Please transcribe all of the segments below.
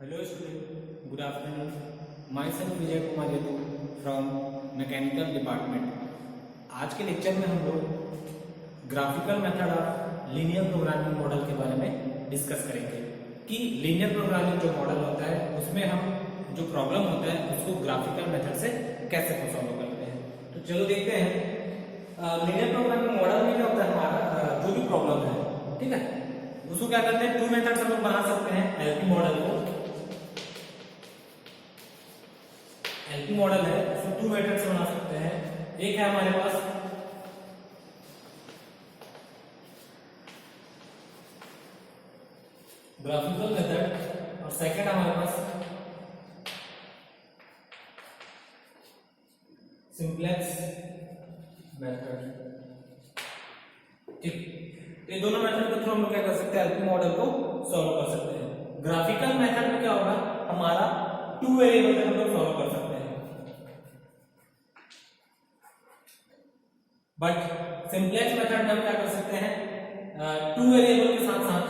Hello student, good afternoon. Myself Vijay Kumar Yadu from Mechanical Department. आज के lecture में हम लोग graphical method of linear programming model के बारे में डिस्कस करेंगे कि लीनियर प्रोग्रामिंग जो मॉडल होता है उसमें हम जो प्रॉब्लम होता है उसको ग्राफिकल मेथड से कैसे सॉल्व करते हैं। तो चलो देखते हैं लीनियर प्रोग्रामिंग मॉडल में क्या होता है हमारा जो भी प्रॉब्लम है, ठीक है, उसको क्या करते हैं, टू मेथड्स हम लोग बना सकते हैं। एलपी मॉडल को, एलपी मॉडल है उसको टू मेथड्स बना सकते हैं। एक है हमारे पास ग्राफिकल मेथड और सेकंड हमारे पास सिंप्लेक्स मेथड। ठीक, ये दोनों मेथड के थ्रू हम लोग क्या कर सकते हैं, एलपी मॉडल को सॉल्व कर सकते हैं। ग्राफिकल मेथड में क्या होगा, हमारा टू वेरिएबल तक हम लोग सॉल्व कर सकते हैं, बट सिंप्लेक्स मेथड में हम क्या कर सकते हैं, टू वेरिएबल के साथ साथ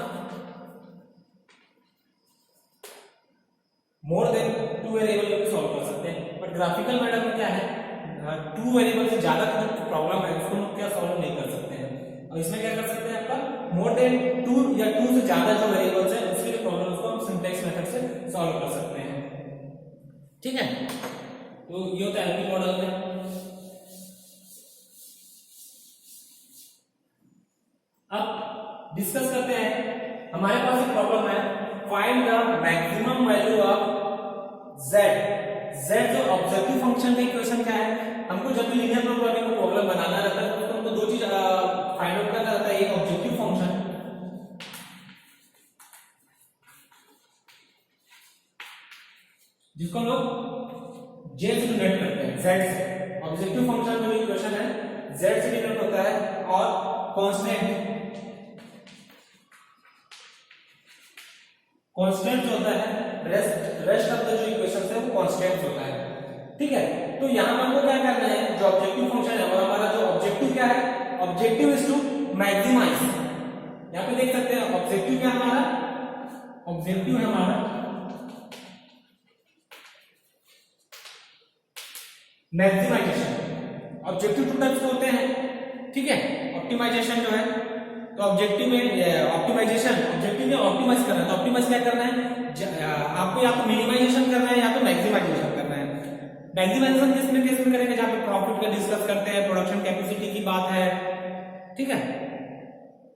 मोर देन टू वेरिएबल को सॉल्व कर सकते हैं। बट ग्राफिकल मेथड में क्या है, टू वेरिएबल से ज्यादा का प्रॉब्लम है उसको हम क्या सॉल्व नहीं कर सकते हैं। और इसमें क्या कर सकते हैं, आपका मोर देन टू या टू से ज्यादा जो वेरिएबल्स है उसके लिए प्रॉब्लम को हम सिंप्लेक्स मेथड से सॉल्व कर सकते हैं। ठीक है, तो ये होता है एलपी मॉडल में। अब डिस्कस करते हैं, हमारे पास एक प्रॉब्लम है, find the maximum value of z। z जो ऑब्जेक्टिव फंक्शन का इक्वेशन क्या है, हमको जब भी लीनियर प्रोग्रामिंग को प्रॉब्लम बनाना रहता है तो हमको दो चीज फाइंड आउट करना रहता है। एक ऑब्जेक्टिव फंक्शन जिसको हम लोग j से डिनोट करते हैं, z से। ऑब्जेक्टिव फंक्शन का जो इक्वेशन है z से डिनोट होता है, और कांस्टेंट जो होता है, रेस्ट ऑफ द जो इक्वेशन है वो कांस्टेंट होता है। ठीक है, तो यहां पर हमको क्या करना है, जो ऑब्जेक्टिव फंक्शन है और हमारा जो ऑब्जेक्टिव क्या है, ऑब्जेक्टिव इज टू मैक्सिमाइज। यहां पे देख सकते हैं ऑब्जेक्टिव क्या हमारा, ऑब्जेक्टिव है हमारा मैक्सिमाइजेशन। ऑब्जेक्टिव टू टाइप्स होते हैं, ठीक है। ऑप्टिमाइजेशन जो है, तो ऑब्जेक्टिव में ऑप्टिमाइजेशन, ऑब्जेक्टिव में ऑप्टिमाइज करना है, तो ऑप्टिमाइज क्या करना है, आपको या तो मिनिमाइजेशन करना है या तो मैक्सिमाइजेशन करना है। मैक्सिमाइजेशन केस में करेंगे जहां पे प्रॉफिट का डिस्कस करते हैं, प्रोडक्शन कैपेसिटी की बात है, ठीक है,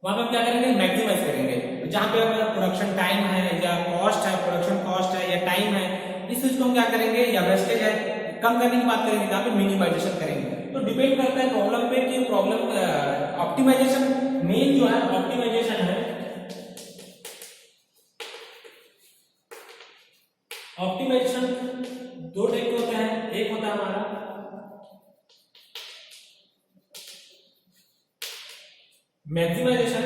वहां पे हम क्या करेंगे, मैक्सिमाइज करेंगे। जहां पे प्रोडक्शन टाइम है या कॉस्ट है, प्रोडक्शन कॉस्ट है या टाइम है, इस चीज को हम क्या करेंगे, या वेस्टेज है, कम करने की बात करेंगे, जहां पे मिनिमाइजेशन करेंगे। तो डिपेंड करता है प्रॉब्लम पे कि प्रॉब्लम ऑप्टिमाइजेशन मेन जो है, ऑप्टिमाइजेशन है, ऑप्टिमाइजेशन दो टाइप के होते हैं। एक होता है हमारा मैक्सिमाइजेशन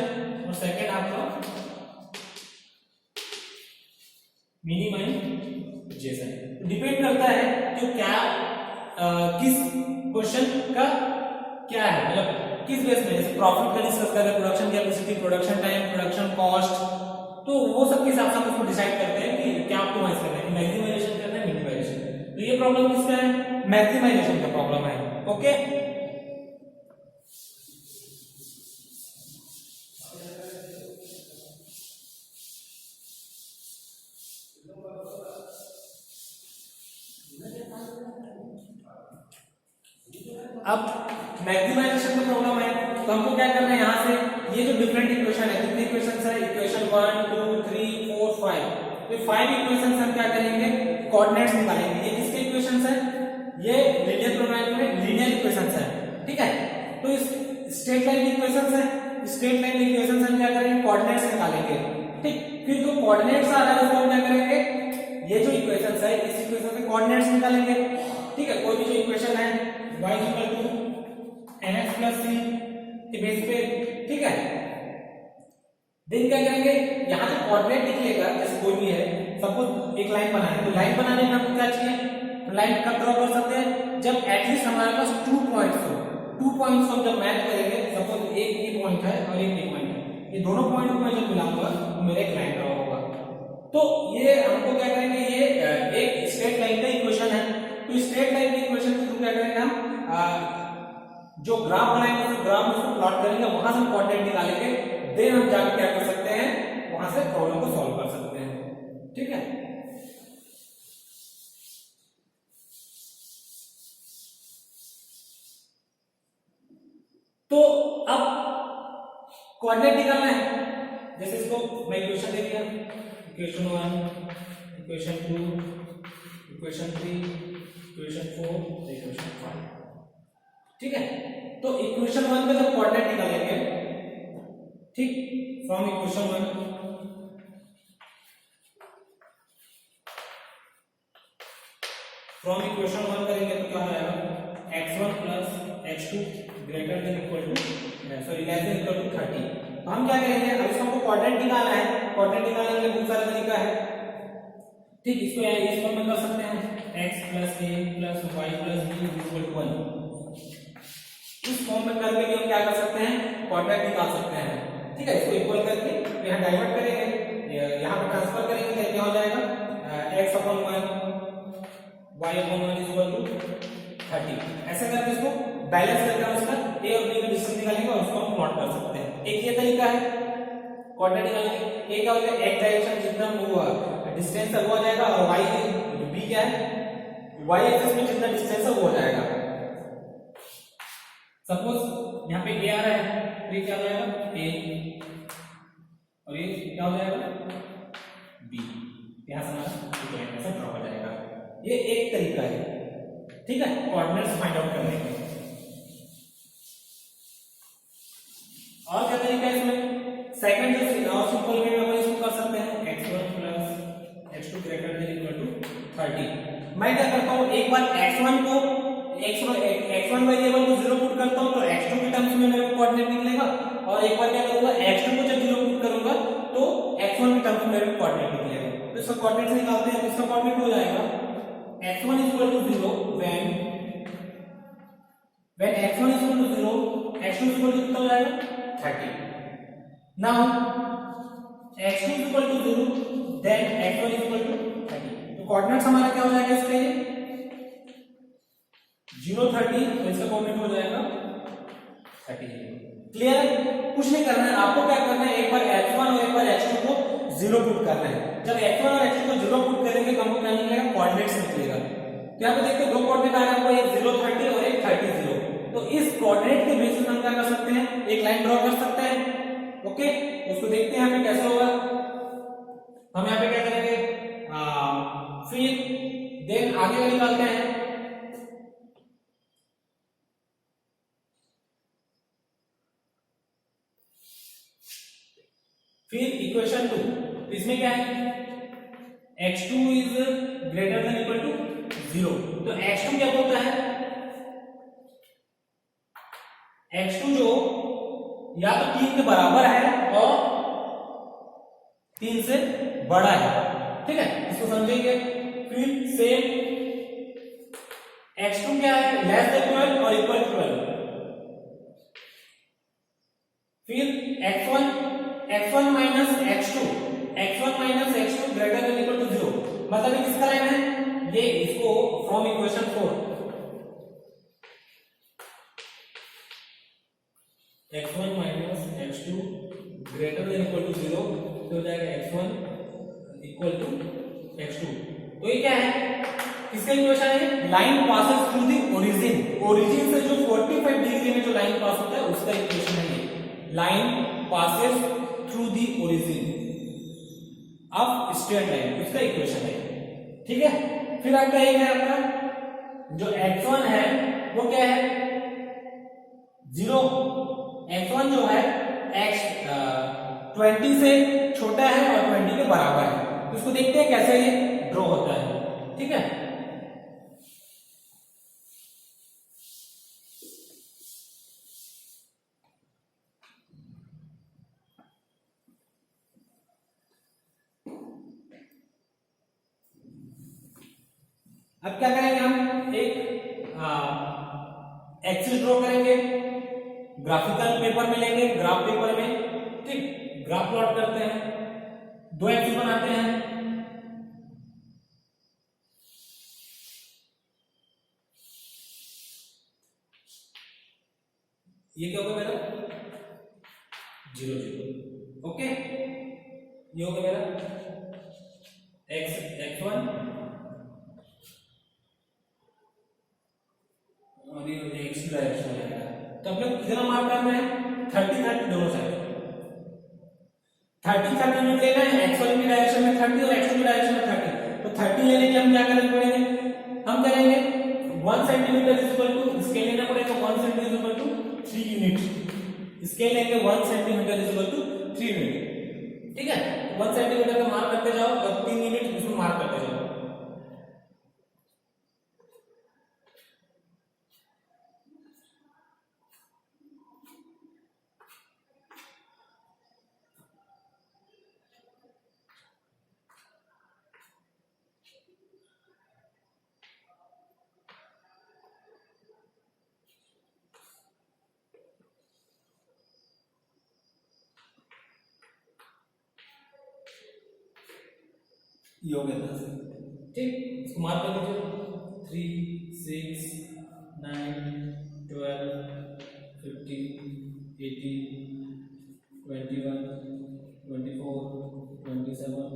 और सेकंड आपका मिनिमाइजेशन। डिपेंड करता है कि क्या किस क्वेश्चन का क्या है, मतलब किस बेस में, जैसे प्रॉफिट का डिस्कस कर रहे हैं, production capacity, production time, production cost, तो वो सब के हिसाब से हम उसको डिसाइड करते हैं कि क्या ऑप्टिमाइज करना है, मैक्सिमाइजेशन करना है, मिनिमाइजेशन। तो ये प्रॉब्लम किसका है, मैक्सिमाइजेशन का प्रॉब्लम है। ओके, अब मैक्सिमाइजेशन का प्रॉब्लम है, तो हमको क्या करना है, यहां से ये जो डिफरेंट इक्वेशन है, कितने इक्वेशंस है, इक्वेशन 1 2 3 4 5, तो 5 इक्वेशंस हम क्या करेंगे, कोऑर्डिनेट्स निकालेंगे। ये किसके इक्वेशंस है, ये लीनियर प्रोग्रामिंग में लीनियर इक्वेशंस है, ठीक है। तो इस स्ट्रेट लाइन की इक्वेशंस है, स्ट्रेट लाइन की इक्वेशंस हम क्या करेंगे, कोऑर्डिनेट्स निकालेंगे। ठीक, फिर जो कोऑर्डिनेट्स आ रहा है उसको हम क्या करेंगे, ये जो इक्वेशंस है इस इक्वेशन के कोऑर्डिनेट्स निकालेंगे। ठीक है, कोई भी जो इक्वेशन है y equal to nx plus c के बेस पे, ठीक है, देन क्या करेंगे, यहां से कोऑर्डिनेट निकलेगा, जैसे कोई भी है, सपोज एक लाइन बनाना है, तो लाइन बनाने में हमको क्या चाहिए, लाइन कब ड्रॉ कर सकते हैं, जब एटलीस्ट हमारे पास 2 पॉइंट्स हो। 2 पॉइंट्स को जब मैच करेंगे, सपोज एक ये पॉइंट है और एक ये पॉइंट है, ये दोनों पॉइंट को मैं जब मिलाऊंगा तो मेरा एक लाइन ड्रॉ होगा। तो ये हमको क्या करेंगे, ये एक स्ट्रेट लाइन का इक्वेशन है। तो स्ट्रेट लाइन के इक्वेशन के थ्रू क्या करेंगे हम, जो ग्राफ बनाएंगे उस ग्राफ में उसको प्लॉट करेंगे, वहां से हम कोऑर्डिनेट निकालेंगे, देन हम जाकर क्या कर सकते हैं, वहां से प्रॉब्लम को सॉल्व कर सकते हैं। ठीक है, तो अब कोऑर्डिनेट निकालना है। जैसे इसको मैं इक्वेशन दे दिया, equation 1, equation 2, equation 3, equation 4, equation 5। ठीक है, तो इक्वेशन 1 का जब कोऑर्डिनेट निकालेंगे, ठीक, फ्रॉम इक्वेशन 1 करेंगे तो क्या हो जाएगा, x1 plus x2 greater than equal to, sorry less than equal to 30। तो हम क्या करेंगे, अब इसको हमको कोऑर्डिनेट निकालना है, कोऑर्डिनेट निकालने के लिए बहुत सारा तरीका है। ठीक, इसको इस फॉर्म में कर सकते हैं, x plus a plus y plus b equal to 1। इस फॉर्म में करके भी हम क्या कर सकते हैं, कोऑर्डिनेट निकाल सकते हैं। ठीक है, इसको इक्वल करके यहाँ डाइवर्ट करेंगे, यहाँ पे ट्रांसफर करेंगे तो क्या हो जाएगा, x upon 1 y upon 1 equal to 30। ऐसे करके इसको बैलेंस करके हम उसका a और b का डिस्टेंस निकालेंगे और उसको हम प्लॉट कर सकते हैं। एक ये तरीका है कोऑर्डिनेट निकालने का। a क्या होता है, x डायरेक्शन जितना हुआ डिस्टेंस है वो आ जाएगा, और y b क्या है, y एक्सिस में जितना डिस्टेंस है वो हो जाएगा। सपोज यहाँ पे a आ रहा है, तो ये क्या हो जाएगा a, और ये क्या हो जाएगा b, यहाँ से हमारा ऐसा ड्रॉ हो जाएगा। ये एक तरीका है, ठीक है, कोऑर्डिनेट्स फाइंड आउट करने का। और क्या तरीका है इसमें, सेकंड जो और सिंपल वे में अपन इसको कर सकते हैं, x1 plus x2 greater than equal to 30। मैं क्या करता हूँ, एक बार x1 वेरिएबल को 0 पुट करता हूँ तो x2 के टर्म्स में मेरे को कोऑर्डिनेट निकलेगा, और एक बार क्या करूंगा, x2 को जब 0 पुट करूंगा तो x1 के टर्म्स में मेरे को कोऑर्डिनेट निकलेगा। तो इसका कोऑर्डिनेट निकालते हैं, तो इसका कोऑर्डिनेट हो जाएगा x1 equal to 0 when x1 equal to 0, x2 equal to कितना हो जाएगा 30। Now x2 equal to 0 then x1 equal to 30। तो कोऑर्डिनेट्स हमारा क्या हो जाएगा इसके, 0 30, तो इसका कोऑर्डिनेट हो जाएगा 30। क्लियर, कुछ नहीं करना है आपको, क्या करना है, एक बार x1 और एक बार x2 को 0 पुट करना है। जब x1 और x2 को 0 पुट करेंगे तो हमको क्या निकलेगा, कोऑर्डिनेट्स निकलेगा। तो यहाँ पे देखते हैं दो कोऑर्डिनेट आ रहे हैं, एक 0 30 और एक 30 0। तो इस कोऑर्डिनेट के बेसिस हम क्या कर सकते हैं, एक लाइन ड्रॉ कर सकते हैं। ओके, उसको देखते हैं हमें कैसे होगा। हम यहाँ पे क्या करेंगे, फिर देन आगे का निकालते हैं। फिर इक्वेशन 2, तो इसमें क्या है, x2 is greater than equal to 0। तो x2 क्या बोलता है, x2 जो या तो 3 के बराबर है और 3 से बड़ा है। ठीक है, इसको समझेंगे। फिर सेम x2 क्या है, लेस देन 12 और इक्वल टू 12। फिर x1 minus x2 greater than equal to 0, मतलब ये किसका लाइन है, ये इसको from equation 4 x1 minus x2 greater than equal to 0, तो हो जाएगा x1 इक्वल टू x2। तो ये क्या है, किसका इक्वेशन है, line passes through the origin से जो 45 डिग्री में जो लाइन पास होता है उसका इक्वेशन है ये, line passes through the origin of straight line, उसका इक्वेशन है। ठीक है, फिर आपका एक है आपका जो x1 है वो क्या है 0, x1 जो है x 20 से छोटा है और 20 के बराबर है। तो इसको देखते हैं कैसे ये ड्रॉ होता है। ठीक है, अब क्या करेंगे, हम एक एक्सेल ड्रॉ करेंगे, ग्राफिकल पेपर में लेंगे, ग्राफ पेपर में। ठीक, ग्राफ प्लॉट करते हैं, दो एक्सेल बनाते हैं। ये क्या होगा मेरा 0 0। ओके, ये होगा मेरा x1 और ये x2 डायरेक्शन में आएगा। तो अपने कितना मार्क करना है 30 30 दोनों साइड 30 30 यूनिट लेना है। x1 की डायरेक्शन में 30 और x2 की डायरेक्शन में 30। तो 30 लेने के हम क्या करना पड़ेंगे, हम करेंगे 1 centimetre is equal to scale लेना पड़ेगा 1 centimetre is equal to 3 unit. Scale लेंगे 1 centimetre is equal to 3 unit. ठीक है, 1 सेंटीमीटर का मार्क करते जाओ और 3 यूनिट उसमें मार्क करते जाओ। ये हो गया 10। ठीक, इसको मार्क कर लीजिए 3 6 9 12 15 18 21 24 27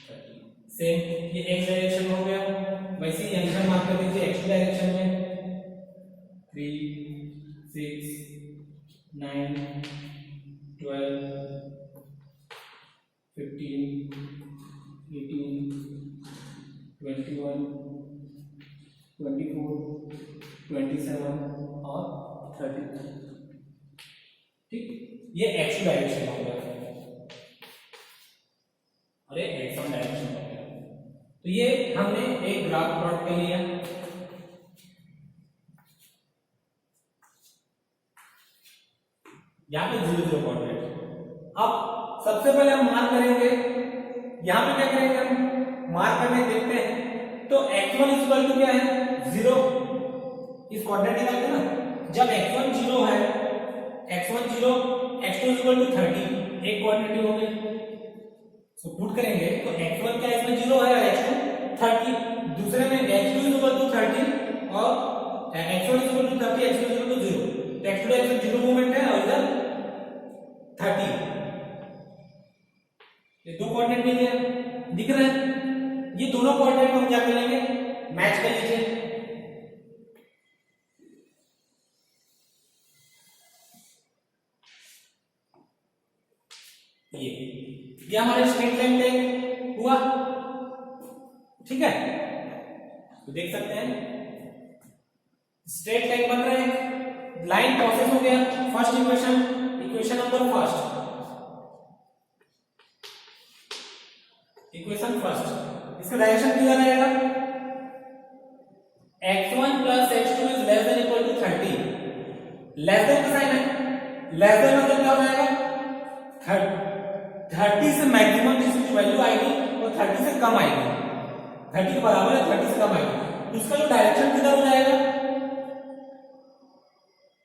30। सेम ये x डायरेक्शन में हो गया, वैसे ही यहां पर मार्क कर दीजिए x डायरेक्शन में 3 6 9 12 15 18 21 24 27 और 30। ठीक, ये x डायरेक्शन हो गया और ये x1 डायरेक्शन हो गया। तो ये हमने एक ग्राफ प्लॉट कर लिया। यहाँ पे 0 0 कोऑर्डिनेट। अब सबसे पहले हम मार्क करेंगे, यहाँ पे क्या करेंगे हम मार्क करने देखते हैं। तो x1 इक्वल टू क्या है 0, इस कोऑर्डिनेट निकालते ना, जब x1 0 है x1 0 x2 इक्वल टू 30 एक कोऑर्डिनेट हो गई। सो पुट करेंगे तो x1 क्या इसमें 0 है और x2 30, दूसरे में x2 इक्वल टू 30 और x1 equal to 30 x2 equal to 0। तो x2 डायरेक्शन 0 मूवमेंट है और इधर 30। ये दो कोऑर्डिनेट मिल गया, दिख रहा है। ये दोनों कोऑर्डिनेट को हम क्या करेंगे मैच कर लीजिए। ये हमारे स्ट्रेट लाइन पे हुआ। ठीक है, तो देख सकते हैं स्ट्रेट लाइन बन रहा है, लाइन प्रोसेस हो गया। First equation number first, equation first, इसका डायरेक्शन किधर रहेगा x1 plus x2 is less than equal to 30। Less than का साइन है, लेस देन मतलब क्या हो जाएगा 30 से मैक्सिमम जिसकी वैल्यू आएगी वो 30 से कम आएगी, 30 के बराबर है 30 से कम आएगी। तो उसका जो डायरेक्शन किधर हो जाएगा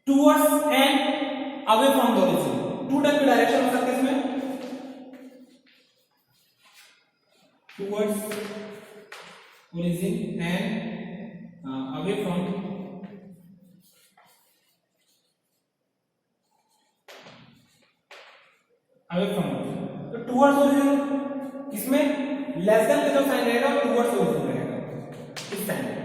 towards and away from the origin. Two type के डायरेक्शन हो सकते हैं इसमें, towards origin and away from origin. तो टुवर्ड्स ओरिजिन इसमें लेस देन का जो साइन रहेगा वो टुवर्ड्स ओरिजिन रहेगा, इस साइन में।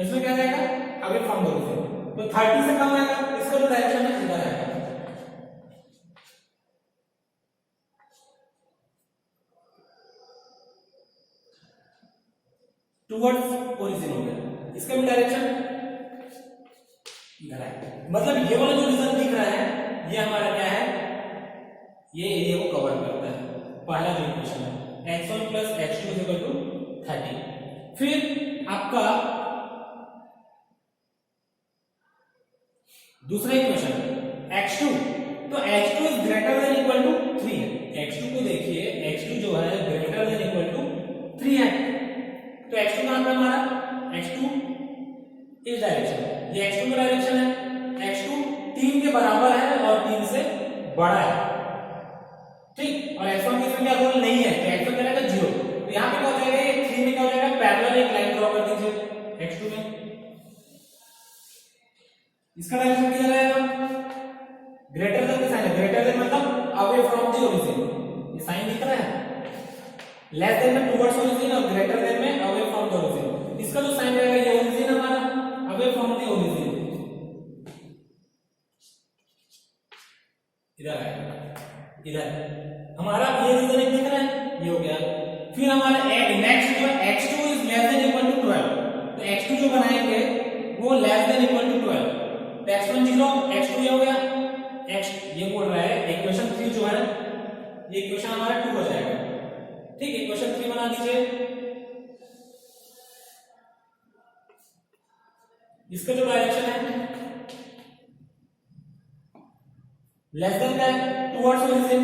इसमें क्या रहेगा अवे फ्रॉम ओरिजिन। तो 30 से कम आएगा, इसका जो डायरेक्शन है इधर आएगा। टुवर्ड्स ओरिजिन हो गया, इसका भी डायरेक्शन इधर आएगा। मतलब ये वाला जो रिजल्ट दिख रहा है ये हमारा क्या है, ये एरिया को कवर करता है। पहला जो इक्वेशन है x1 plus x2 equal to 30। फिर आपका दूसरा इक्वेशन x2, तो x2 is greater than equal to 3 है। x2 को देखिए, x2 जो है ग्रेटर देन इक्वल टू 3 है। तो x2 कहां पे हमारा, x2 इस डायरेक्शन, ये x2 का डायरेक्शन है। x2 3 के बराबर है और 3 से बड़ा है। ठीक, और x1 इसमें क्या रोल नहीं है, तो x1 क्या रहेगा 0। तो यहां पे क्या हो जाएगा, ये 3 में क्या हो जाएगा पैरेलल एक लाइन ड्रॉ कर दीजिए x2 में। इसका डायरेक्शन किधर आएगा ये साइन दिख रहा है, लेस देन में टुवर्ड्स ओरिजिन और ग्रेटर देन में अवे फ्रॉम द ओरिजिन। इसका जो साइन रहेगा ये ओरिजिन हमारा, अवे फ्रॉम द ओरिजिन इधर आएगा, इधर हमारा ये रीजन एक दिख रहा है, ये हो गया। फिर हमारा नेक्स्ट जो x2 is less than equal to 12, तो x2 जो बनाएंगे वो लेस देन इक्वल टू 12, तो x1 0, x2 ये हो गया, x ये बोल रहा है इक्वेशन 3 जो है ये इक्वेशन हमारा 2 हो जाएगा। ठीक है, इक्वेशन 3 बना दीजिए। इसका जो डायरेक्शन है लेस देन का टुवर्ड्स ओरिजिन,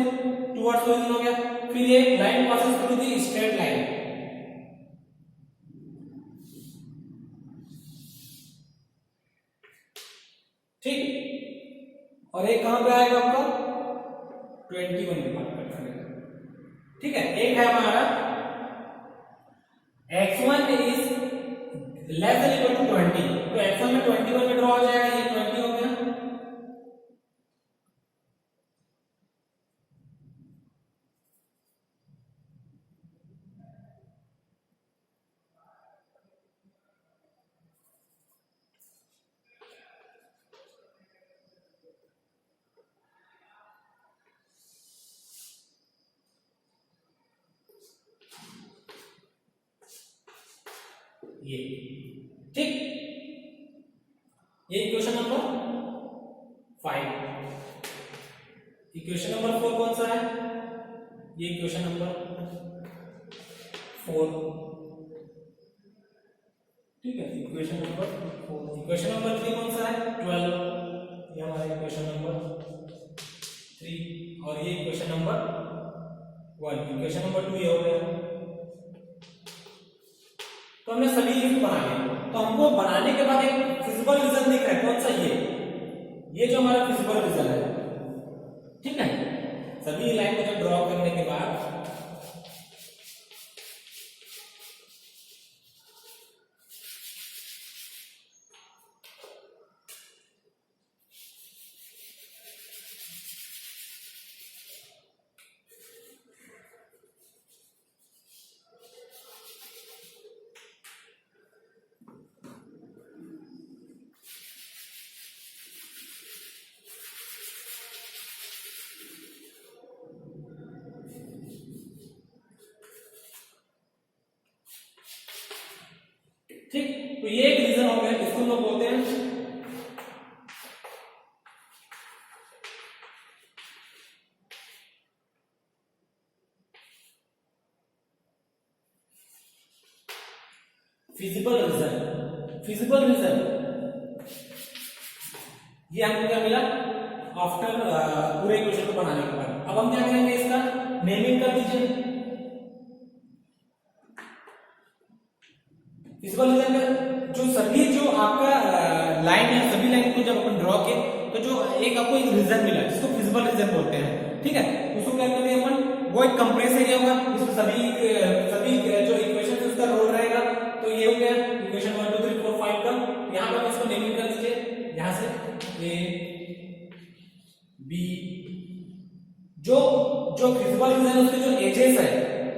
टुवर्ड्स ओरिजिन हो गया। फिर ये line passes through the straight line, ठीक, और एक कहां पे आएगा आपका 21 के पास करेगा। ठीक है, एक है हमारा x1 is less than equal to 20, तो x1 में 21 में ड्रॉ हो जाएगा, ये 20 हो गया। ये ठीक, ये इक्वेशन नंबर 5। इक्वेशन नंबर 4 कौन सा है, ये इक्वेशन नंबर 4, ठीक है, इक्वेशन नंबर 4। इक्वेशन नंबर 3 कौन सा है 12, ये हमारा इक्वेशन नंबर 3, और ये इक्वेशन नंबर 1। इक्वेशन नंबर 2 ये हो गया। तो हमने सभी यूनिट बना लिए, तो हमको बनाने के बाद एक फिजिबल रीजन दिख रहा है, कौन सा ये जो हमारा फिजिबल रीजन है, ठीक है। सभी लाइन को जब ड्रॉ करने के बाद ठीक, तो ये एक रीजन हो गया, इसको हम लोग बोलते हैं फिजिबल रीजन। फिजिबल रीजन ये हमको क्या मिला आफ्टर पूरे इक्वेशन को बनाने के बाद। अब हम क्या करेंगे, इसका नेमिंग कर दीजिए। फिजिबल रीजन का जो सभी जो आपका लाइन है, सभी लाइन को जब अपन ड्रॉ किए तो जो एक आपको एक रीजन मिला जिसको फिजिबल रीजन बोलते हैं, ठीक है। उसको क्या करते हैं अपन, वो एक कंप्रेस एरिया होगा, इसमें सभी जो इक्वेशन है उसका रोल रहेगा। तो ये हो गया इक्वेशन 1 2 3 4 5 का। यहाँ पर इसको नेमिंग कर दीजिए, यहाँ से ए बी, जो फिजिबल रीजन है उसके जो एजेस है,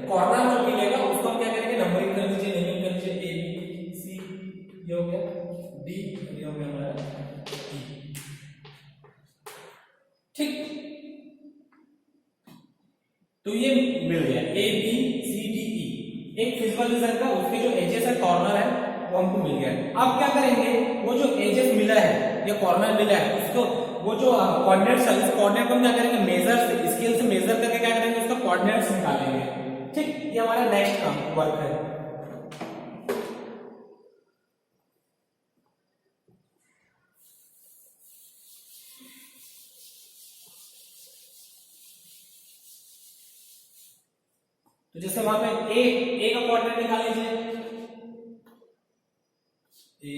कॉर्नर जो मिलेगा उसको हम क्या करेंगे, नंबरिंग कर दीजिए, नेमिंग कर दीजिए। ए बी सी, ये हो गया डी, ये हो गया हमारा ई, ठीक। तो ये मिल गया A B C D E, एक फिजिबल रीजन का उसके जो एजेस है, कॉर्नर है, वो हमको मिल गया। अब क्या करेंगे, वो जो एजेस मिला है या कॉर्नर मिला है उसको, वो जो कोऑर्डिनेट्स है, इस कोऑर्डिनेट को हम क्या करेंगे, मेजर स्केल से मेजर करके क्या करेंगे, उसका कोऑर्डिनेट्स निकालेंगे, ठीक। ये हमारा नेक्स्ट काम वर्क है। तो जैसे वहां पे ए का कोऑर्डिनेट निकाल लीजिए, ए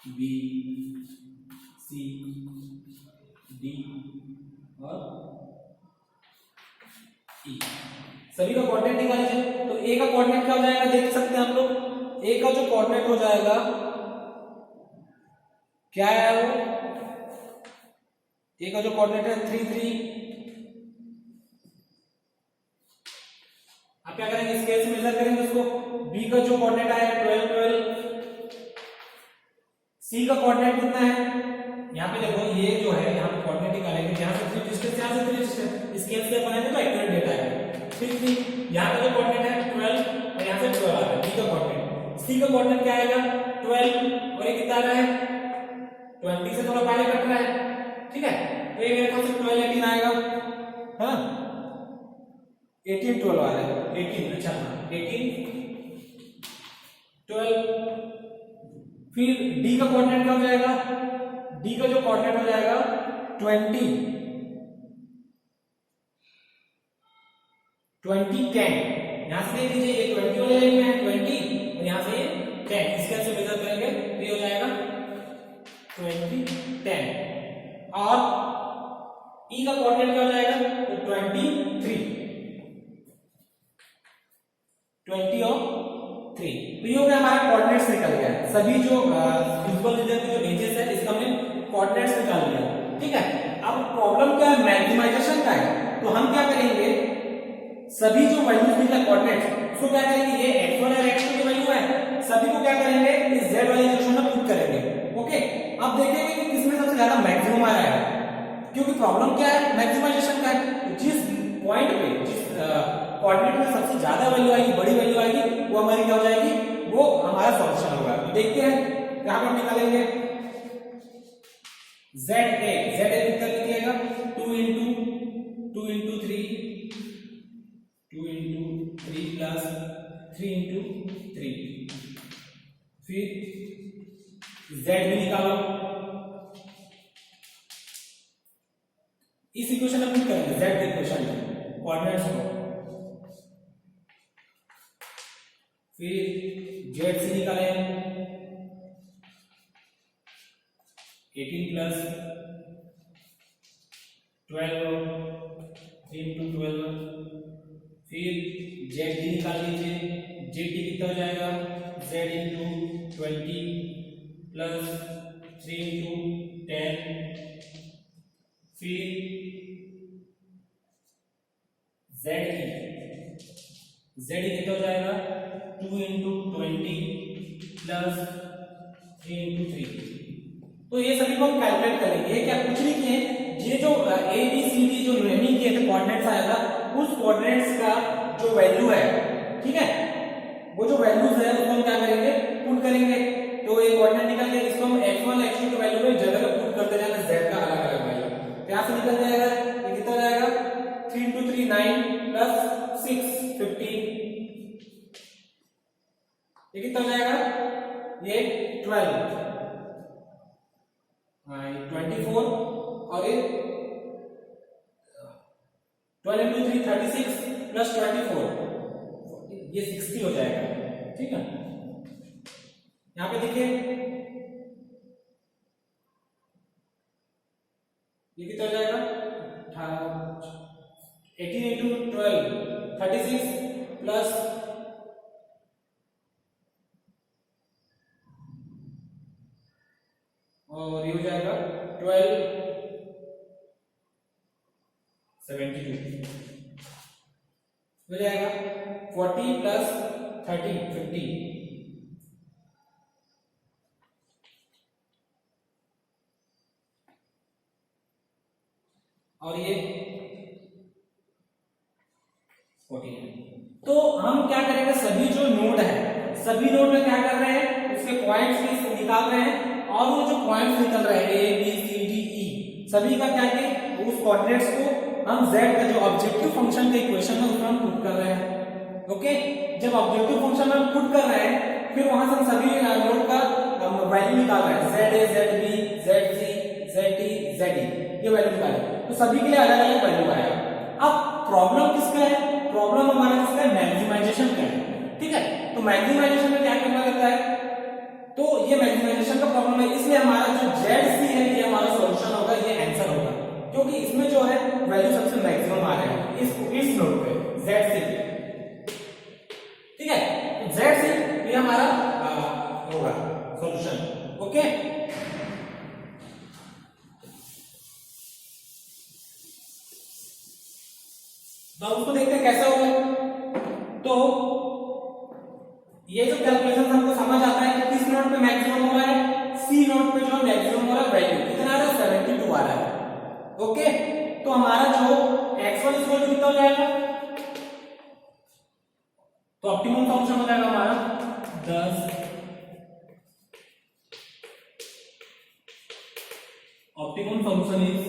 बी सी डी और ई, सभी का कोऑर्डिनेट निकाल लीजिए। तो ए का कोऑर्डिनेट क्या हो जाएगा, देख सकते हैं हम लोग, ए का जो कोऑर्डिनेट हो जाएगा क्या है, वो ए का जो कोऑर्डिनेट है 3 3 अब क्या करेंगे, स्केल से मेजर करेंगे उसको। बी का जो कोऑर्डिनेट आया 12 12, सी का कोऑर्डिनेट कितना है, यहाँ पे देखो ये जो है यहाँ पे कोऑर्डिनेट निकालेंगे, यहाँ से 3 डिस्टेंस, यहाँ से 3 डिस्टेंस, स्केल से बनाएंगे तो एक्यूरेट डेटा आएगा। फिर 3 यहाँ का जो कोऑर्डिनेट है 12 और यहाँ से 12 आ रहा है बी का कोऑर्डिनेट। सी का कोऑर्डिनेट क्या आएगा 12 और ये कितना आ रहा है 20 से थोड़ा पहले कट रहा है, ठीक है। तो ये मेरे ख्याल से 12 18 आएगा, हाँ 18 12 आ रहा है 18, अच्छा 18 12। फिर डी का कोऑर्डिनेट क्या हो जाएगा, डी का जो कोऑर्डिनेट हो जाएगा 20 20 10, यहां से देख लीजिए ये 20 वाले लाइन में है 20 और यहां से 10, इसके से मेजर करेंगे तो ये हो जाएगा 20 10। और ई का कोऑर्डिनेट क्या हो जाएगा तो 23 20 और 3। तो ये हो गया हमारा कोऑर्डिनेट्स निकल गया, सभी जो विजुअल रीजन के जो एजेस है इसका हमने कोऑर्डिनेट्स निकाल लिया, ठीक है। अब प्रॉब्लम क्या है, मैक्सिमाइजेशन का है। तो हम क्या करेंगे, सभी जो वैल्यूज निकले कोऑर्डिनेट्स उसको क्या करेंगे, ये x1 और x2 की वैल्यू है, सभी को क्या करेंगे इस z वाली इक्वेशन में पुट करेंगे, ओके। अब देखेंगे कि किसमें सबसे ज्यादा मैक्सिमम आ रहा है, क्योंकि प्रॉब्लम क्या है मैक्सिमाइजेशन का है। जिस पॉइंट पे जिस कोऑर्डिनेट में सबसे ज्यादा वैल्यू आएगी, बड़ी वैल्यू आएगी, वो हमारी क्या हो जाएगी, वो हमारा सॉल्यूशन होगा। तो देखते हैं यहां पर निकालेंगे ZA कितना लिखिएगा 2 into 3 प्लस 3 into 3, फिर Z भी निकालो, इस इक्वेशन में पुट करेंगे Z इक्वेशन में कोऑर्डिनेट्स को, फिर ZC निकालें 18 प्लस 12 3 into 12, फिर ZD निकाल लीजिए, ZD कितना हो जाएगा Z into 20 प्लस 3 into 10, फिर ZD कितना हो जाएगा 2 into 20 प्लस 3 into 3। तो ये सभी को हम कैलकुलेट करेंगे, क्या कुछ नहीं किए, ये जो ए बी सी डी जो रिमेनिंग किए थे कोऑर्डिनेट्स आया था, उस कोऑर्डिनेट्स का जो वैल्यू है, ठीक है, वो जो वैल्यूज है उसको हम क्या करेंगे पुट करेंगे। तो ये कोऑर्डिनेट निकल गया, इसको हम x1 x2 की वैल्यू में जगह पे पुट करते जाएंगे, z का अलग अलग वैल्यू क्या से निकल जाएगा, ये कितना जाएगा 3 into 3 9 प्लस 6 15, ये कितना हो जाएगा ये 12 24 और ये 12 into 3 36 प्लस 24 ये 60 हो जाएगा, ठीक है। यहां पे देखिए ये कितना हो जाएगा 18 into 12 36 प्लस और ये हो जाएगा 12 72 हो जाएगा 40 प्लस 30 50, और ये 14। तो हम क्या करेंगे, सभी जो नोड है, सभी नोड में क्या कर रहे हैं, उसके पॉइंट्स निकाल रहे हैं, और वो जो पॉइंट्स निकल रहे हैं A B C D E, सभी का क्या है, उस कोऑर्डिनेट्स को हम z का जो ऑब्जेक्टिव फंक्शन का इक्वेशन है उसमें हम पुट कर रहे हैं, ओके। जब ऑब्जेक्टिव फंक्शन में हम पुट कर रहे हैं, फिर वहां से हम सभी नोड का वैल्यू निकाल रहे हैं, ZA ZB ZC ZD ZE, ये वैल्यू निकाले, तो सभी के लिए अलग अलग वैल्यू आएगा। अब प्रॉब्लम किसका है, प्रॉब्लम हमारा किसका है, मैक्सिमाइजेशन का है, ठीक है। तो मैक्सिमाइजेशन में क्या करना रहता है, तो ये मैक्सिमाइजेशन का प्रॉब्लम है, इसलिए हमारा जो ZC है ये हमारा सॉल्यूशन होगा, ये आंसर होगा, क्योंकि इसमें जो है वैल्यू सबसे मैक्सिमम आ रहा है इस नोड पे ZC, ठीक है। तो ZC ये हमारा होगा सॉल्यूशन, ओके। तो उसको देखते हैं कैसा होगा। तो ये जो कैलकुलेशन हमको समझ आता है कि किस नोड पे मैक्सिमम हो रहा है, सी नोड पे जो मैक्सिमम हो रहा है वैल्यू कितना आ रहा है 72 आ रहा है। ओके, तो हमारा जो x1 इक्वल कितना हो जाएगा, तो ऑप्टिमम फंक्शन हो जाएगा हमारा 10, ऑप्टिमम फंक्शन इज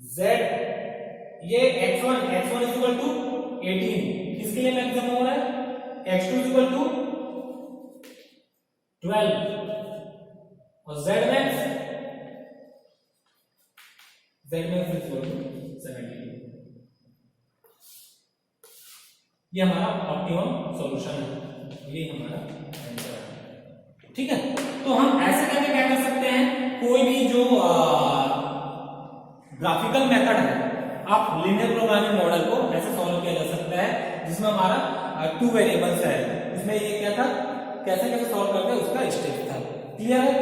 z, ये x1 इज इक्वल टू 18 किसके लिए मैक्सिमम हो रहा है, x2 इज इक्वल टू 12 और z max is equal to 72। ये हमारा ऑप्टिमम सॉल्यूशन है, ये हमारा आंसर है। ठीक है, तो हम ऐसे करके क्या कर सकते हैं, कोई भी जो ग्राफिकल मेथड है, आप लीनियर प्रोग्रामिंग मॉडल को ऐसे सॉल्व किया जा सकता है जिसमें हमारा 2 वेरिएबल्स है। इसमें ये क्या था, कैसे कैसे सॉल्व करते हैं उसका स्टेप था। क्लियर है,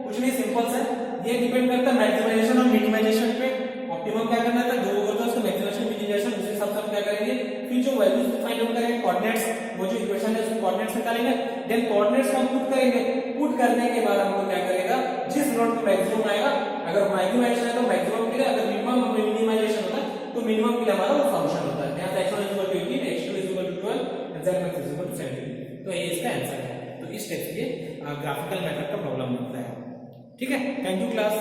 कुछ नहीं, सिंपल सा है। ये डिपेंड करता है मैक्सिमाइजेशन और मिनिमाइजेशन पे। ऑप्टिमम क्या करना था, जो होता है उसका मैक्सिमाइजेशन मिनिमाइजेशन, उस हिसाब से हम क्या करेंगे, फिर जो वैल्यूज फाइंड आउट करेंगे, कोऑर्डिनेट्स, वो जो इक्वेशन है उसके कोऑर्डिनेट्स निकालेंगे, देन कोऑर्डिनेट्स को हम पुट करेंगे। पुट करने के बाद हमको क्या करेगा, जिस नोड पे मैक्सिमम आएगा, अगर मैक्सिमाइजेशन है तो मैक्सिमम के लिए, अगर मिनिमम मिनिमाइजेशन होता है तो मिनिमम के लिए हमारा वो फंक्शन होता है। यहाँ x1 equal to 18, x2 equal to 12 और z max इक्वल टू 17। तो ये इसका आंसर है। तो इस टाइप से ग्राफिकल मेथड का प्रॉब्लम होता है। ठीक है, थैंक यू क्लास।